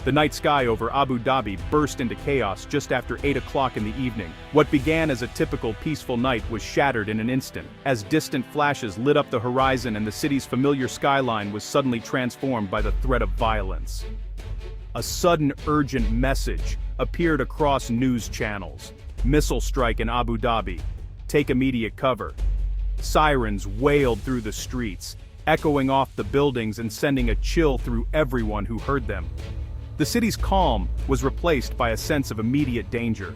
The night sky over Abu Dhabi burst into chaos just after 8 o'clock in the evening. What began as a typical peaceful night was shattered in an instant, as distant flashes lit up the horizon and the city's familiar skyline was suddenly transformed by the threat of violence. A sudden urgent message appeared across news channels. Missile strike in Abu Dhabi. Take immediate cover. Sirens wailed through the streets, echoing off the buildings and sending a chill through everyone who heard them. The city's calm was replaced by a sense of immediate danger.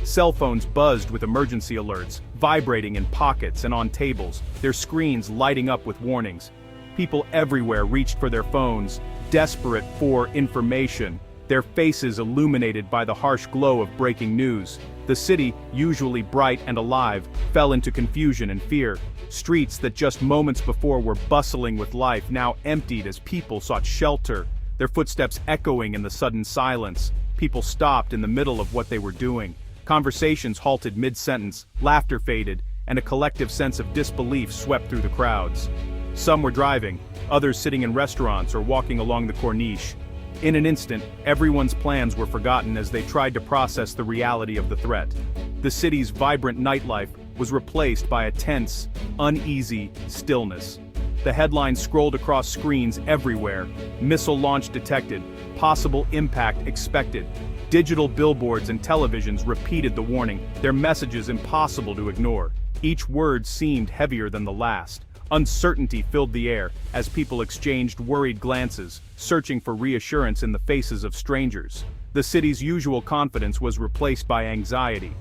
Cell phones buzzed with emergency alerts, vibrating in pockets and on tables, their screens lighting up with warnings. People everywhere reached for their phones, desperate for information, their faces illuminated by the harsh glow of breaking news. The city, usually bright and alive, fell into confusion and fear. Streets that just moments before were bustling with life now emptied as people sought shelter, their footsteps echoing in the sudden silence. People stopped in the middle of what they were doing. Conversations halted mid-sentence, laughter faded, and a collective sense of disbelief swept through the crowds. Some were driving, others sitting in restaurants or walking along the corniche. In an instant, everyone's plans were forgotten as they tried to process the reality of the threat. The city's vibrant nightlife was replaced by a tense, uneasy stillness. The headlines scrolled across screens everywhere. Missile launch detected. Possible impact expected. Digital billboards and televisions repeated the warning, their messages impossible to ignore. Each word seemed heavier than the last. Uncertainty filled the air as people exchanged worried glances, searching for reassurance in the faces of strangers. The city's usual confidence was replaced by anxiety.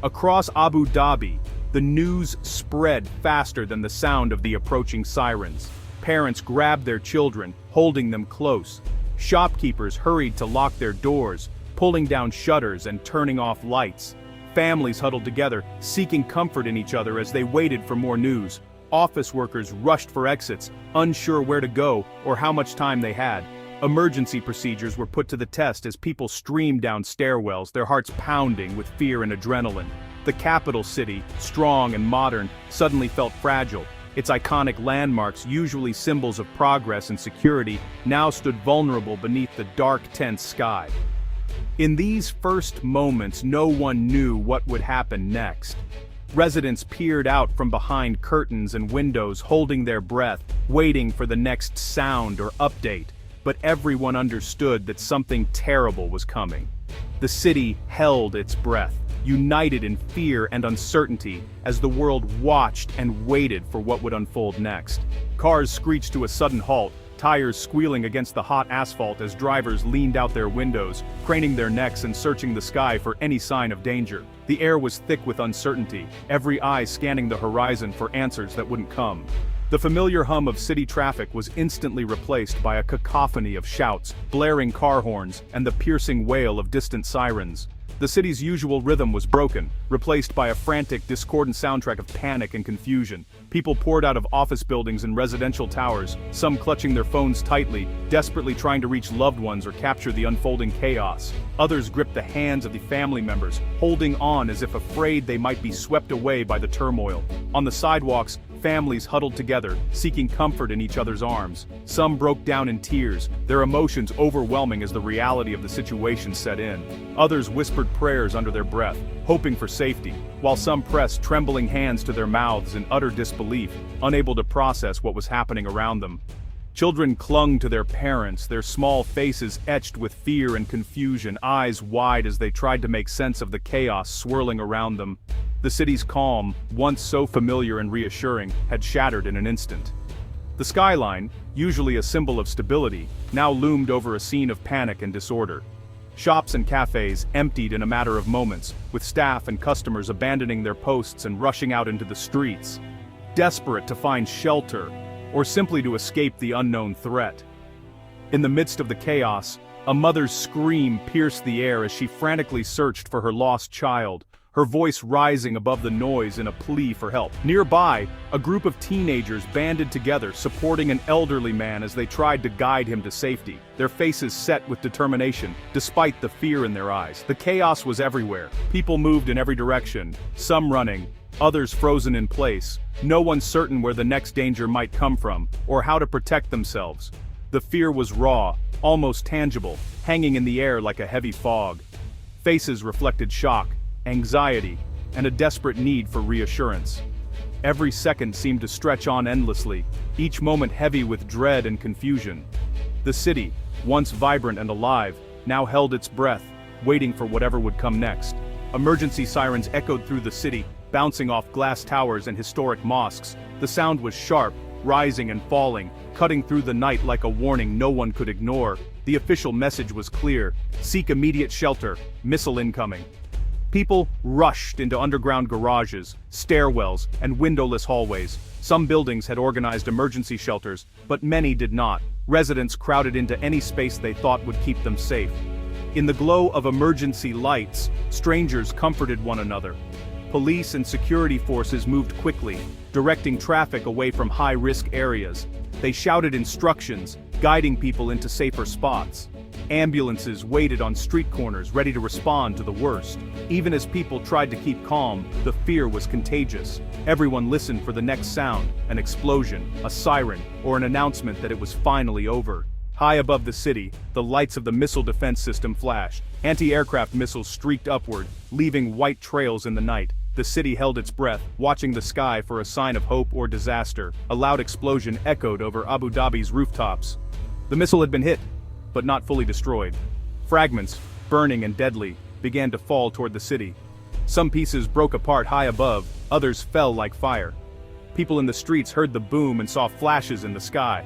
Across Abu Dhabi, the news spread faster than the sound of the approaching sirens. Parents grabbed their children, holding them close. Shopkeepers hurried to lock their doors, pulling down shutters and turning off lights. Families huddled together, seeking comfort in each other as they waited for more news. Office workers rushed for exits, unsure where to go or how much time they had. Emergency procedures were put to the test as people streamed down stairwells, their hearts pounding with fear and adrenaline. The capital city, strong and modern, suddenly felt fragile. Its iconic landmarks, usually symbols of progress and security, now stood vulnerable beneath the dark, tense sky. In these first moments, no one knew what would happen next. Residents peered out from behind curtains and windows, holding their breath, waiting for the next sound or update. But everyone understood that something terrible was coming. The city held its breath, united in fear and uncertainty, as the world watched and waited for what would unfold next. Cars screeched to a sudden halt, tires squealing against the hot asphalt as drivers leaned out their windows, craning their necks and searching the sky for any sign of danger. The air was thick with uncertainty, every eye scanning the horizon for answers that wouldn't come. The familiar hum of city traffic was instantly replaced by a cacophony of shouts, blaring car horns, and the piercing wail of distant sirens. The city's usual rhythm was broken, replaced by a frantic, discordant soundtrack of panic and confusion. People poured out of office buildings and residential towers, some clutching their phones tightly, desperately trying to reach loved ones or capture the unfolding chaos. Others gripped the hands of the family members, holding on as if afraid they might be swept away by the turmoil. On the sidewalks, families huddled together, seeking comfort in each other's arms. Some broke down in tears, their emotions overwhelming as the reality of the situation set in. Others whispered prayers under their breath, hoping for safety, while some pressed trembling hands to their mouths in utter disbelief, unable to process what was happening around them. Children clung to their parents, their small faces etched with fear and confusion, eyes wide as they tried to make sense of the chaos swirling around them. The city's calm, once so familiar and reassuring, had shattered in an instant. The skyline, usually a symbol of stability, now loomed over a scene of panic and disorder. Shops and cafes emptied in a matter of moments, with staff and customers abandoning their posts and rushing out into the streets, desperate to find shelter, or simply to escape the unknown threat. In the midst of the chaos, a mother's scream pierced the air as she frantically searched for her lost child, her voice rising above the noise in a plea for help. Nearby, a group of teenagers banded together, supporting an elderly man as they tried to guide him to safety, their faces set with determination, despite the fear in their eyes. The chaos was everywhere. People moved in every direction, some running, others frozen in place, no one certain where the next danger might come from, or how to protect themselves. The fear was raw, almost tangible, hanging in the air like a heavy fog. Faces reflected shock, anxiety, and a desperate need for reassurance. Every second seemed to stretch on endlessly, each moment heavy with dread and confusion. The city, once vibrant and alive, now held its breath, waiting for whatever would come next. Emergency sirens echoed through the city, bouncing off glass towers and historic mosques. The sound was sharp, rising and falling, cutting through the night like a warning no one could ignore. The official message was clear: seek immediate shelter, missile incoming. People rushed into underground garages, stairwells, and windowless hallways. Some buildings had organized emergency shelters, but many did not. Residents crowded into any space they thought would keep them safe. In the glow of emergency lights, strangers comforted one another. Police and security forces moved quickly, directing traffic away from high-risk areas. They shouted instructions, guiding people into safer spots. Ambulances waited on street corners, ready to respond to the worst. Even as people tried to keep calm, the fear was contagious. Everyone listened for the next sound: an explosion, a siren, or an announcement that it was finally over. High above the city, the lights of the missile defense system flashed. Anti-aircraft missiles streaked upward, leaving white trails in the night. The city held its breath, watching the sky for a sign of hope or disaster. A loud explosion echoed over Abu Dhabi's rooftops. The missile had been hit, but not fully destroyed. Fragments, burning and deadly, began to fall toward the city. Some pieces broke apart high above, others fell like fire. People in the streets heard the boom and saw flashes in the sky.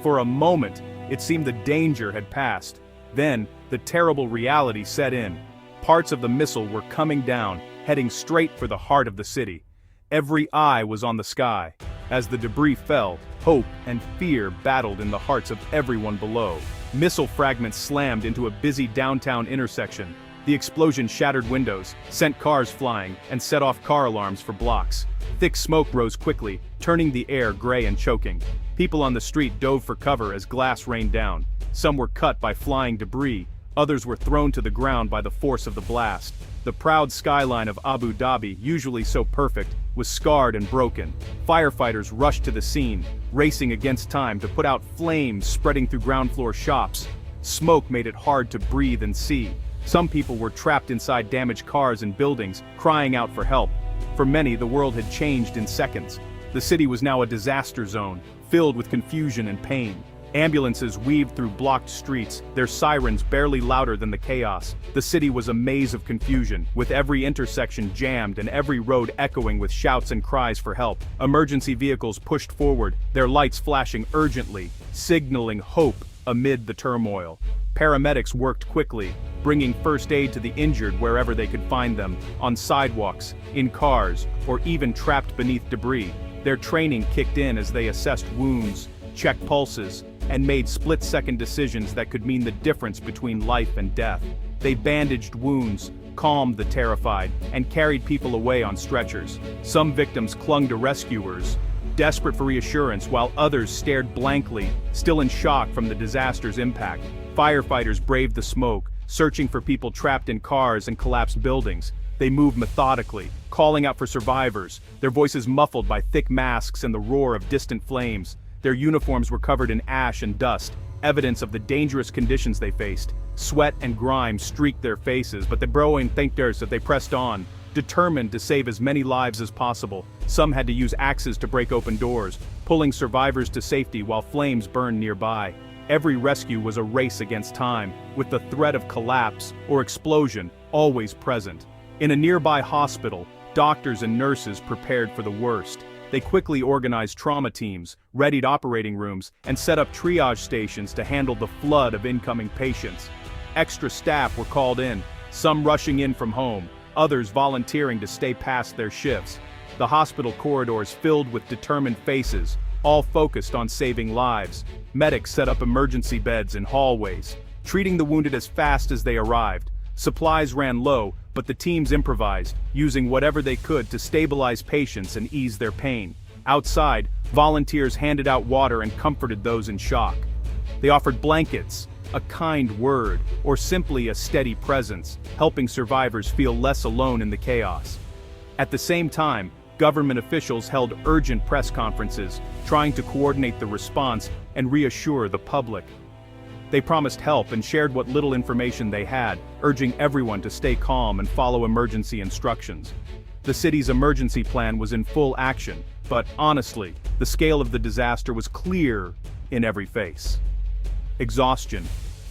For a moment, it seemed the danger had passed. Then, the terrible reality set in. Parts of the missile were coming down, heading straight for the heart of the city. Every eye was on the sky. As the debris fell, hope and fear battled in the hearts of everyone below. Missile fragments slammed into a busy downtown intersection. The explosion shattered windows, sent cars flying, and set off car alarms for blocks. Thick smoke rose quickly, turning the air gray and choking. People on the street dove for cover as glass rained down. Some were cut by flying debris, others were thrown to the ground by the force of the blast. The proud skyline of Abu Dhabi, usually so perfect, was scarred and broken. Firefighters rushed to the scene, racing against time to put out flames spreading through ground floor shops. Smoke made it hard to breathe and see. Some people were trapped inside damaged cars and buildings, crying out for help. For many, the world had changed in seconds. The city was now a disaster zone, filled with confusion and pain. Ambulances weaved through blocked streets, their sirens barely louder than the chaos. The city was a maze of confusion, with every intersection jammed and every road echoing with shouts and cries for help. Emergency vehicles pushed forward, their lights flashing urgently, signaling hope amid the turmoil. Paramedics worked quickly, bringing first aid to the injured wherever they could find them, on sidewalks, in cars, or even trapped beneath debris. Their training kicked in as they assessed wounds, checked pulses, and made split-second decisions that could mean the difference between life and death. They bandaged wounds, calmed the terrified, and carried people away on stretchers. Some victims clung to rescuers, desperate for reassurance, while others stared blankly, still in shock from the disaster's impact. Firefighters braved the smoke, searching for people trapped in cars and collapsed buildings. They moved methodically, calling out for survivors, their voices muffled by thick masks and the roar of distant flames. Their uniforms were covered in ash and dust, evidence of the dangerous conditions they faced. Sweat and grime streaked their faces, but the broing thinkers that they pressed on, determined to save as many lives as possible. Some had to use axes to break open doors, pulling survivors to safety while flames burned nearby. Every rescue was a race against time, with the threat of collapse or explosion always present. In a nearby hospital, doctors and nurses prepared for the worst. They quickly organized trauma teams, readied operating rooms, and set up triage stations to handle the flood of incoming patients. Extra staff were called in, some rushing in from home, others volunteering to stay past their shifts. The hospital corridors filled with determined faces, all focused on saving lives. Medics set up emergency beds in hallways, treating the wounded as fast as they arrived. Supplies ran low, but the teams improvised, using whatever they could to stabilize patients and ease their pain. Outside, volunteers handed out water and comforted those in shock. They offered blankets, a kind word, or simply a steady presence, helping survivors feel less alone in the chaos. At the same time, government officials held urgent press conferences, trying to coordinate the response and reassure the public. They promised help and shared what little information they had, urging everyone to stay calm and follow emergency instructions. The city's emergency plan was in full action, but honestly, the scale of the disaster was clear in every face. Exhaustion,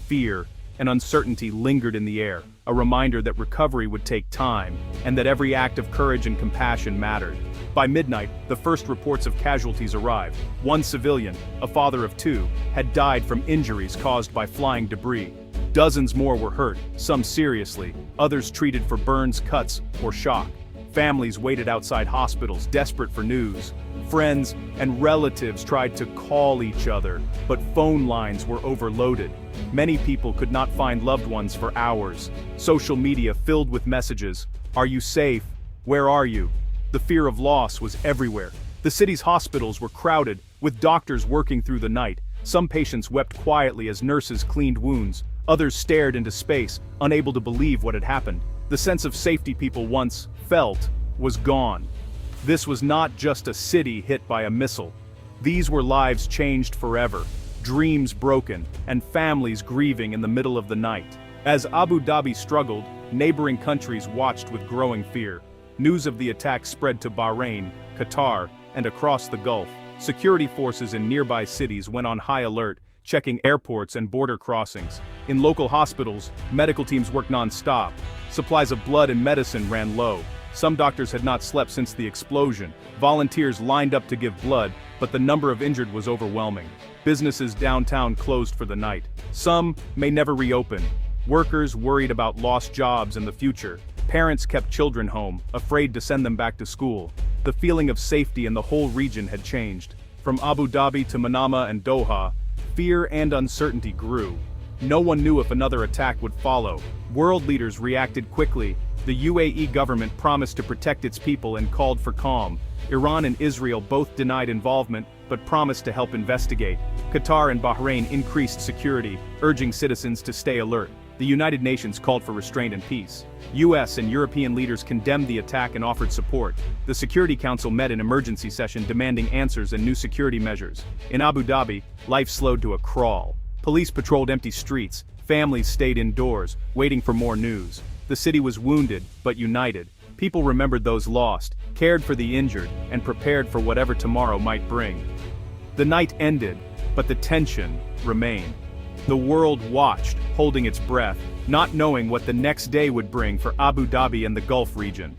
fear, and uncertainty lingered in the air, a reminder that recovery would take time, and that every act of courage and compassion mattered. By midnight, the first reports of casualties arrived. One civilian, a father of two, had died from injuries caused by flying debris. Dozens more were hurt, some seriously, others treated for burns, cuts, or shock. Families waited outside hospitals, desperate for news. Friends and relatives tried to call each other, but phone lines were overloaded. Many people could not find loved ones for hours. Social media filled with messages. Are you safe? Where are you? The fear of loss was everywhere. The city's hospitals were crowded, with doctors working through the night. Some patients wept quietly as nurses cleaned wounds. Others stared into space, unable to believe what had happened. The sense of safety people once felt was gone. This was not just a city hit by a missile. These were lives changed forever, dreams broken, and families grieving in the middle of the night. As Abu Dhabi struggled, neighboring countries watched with growing fear. News of the attack spread to Bahrain, Qatar, and across the Gulf. Security forces in nearby cities went on high alert, checking airports and border crossings. In local hospitals, medical teams worked non-stop. Supplies of blood and medicine ran low. Some doctors had not slept since the explosion. Volunteers lined up to give blood, but the number of injured was overwhelming. Businesses downtown closed for the night. Some may never reopen. Workers worried about lost jobs and the future. Parents kept children home, afraid to send them back to school. The feeling of safety in the whole region had changed. From Abu Dhabi to Manama and Doha, fear and uncertainty grew. No one knew if another attack would follow. World leaders reacted quickly. The UAE government promised to protect its people and called for calm. Iran and Israel both denied involvement, but promised to help investigate. Qatar and Bahrain increased security, urging citizens to stay alert. The United Nations called for restraint and peace. US and European leaders condemned the attack and offered support. The Security Council met in emergency session demanding answers and new security measures. In Abu Dhabi, life slowed to a crawl. Police patrolled empty streets. Families stayed indoors, waiting for more news. The city was wounded, but united. People remembered those lost, cared for the injured, and prepared for whatever tomorrow might bring. The night ended, but the tension remained. The world watched, holding its breath, not knowing what the next day would bring for Abu Dhabi and the Gulf region.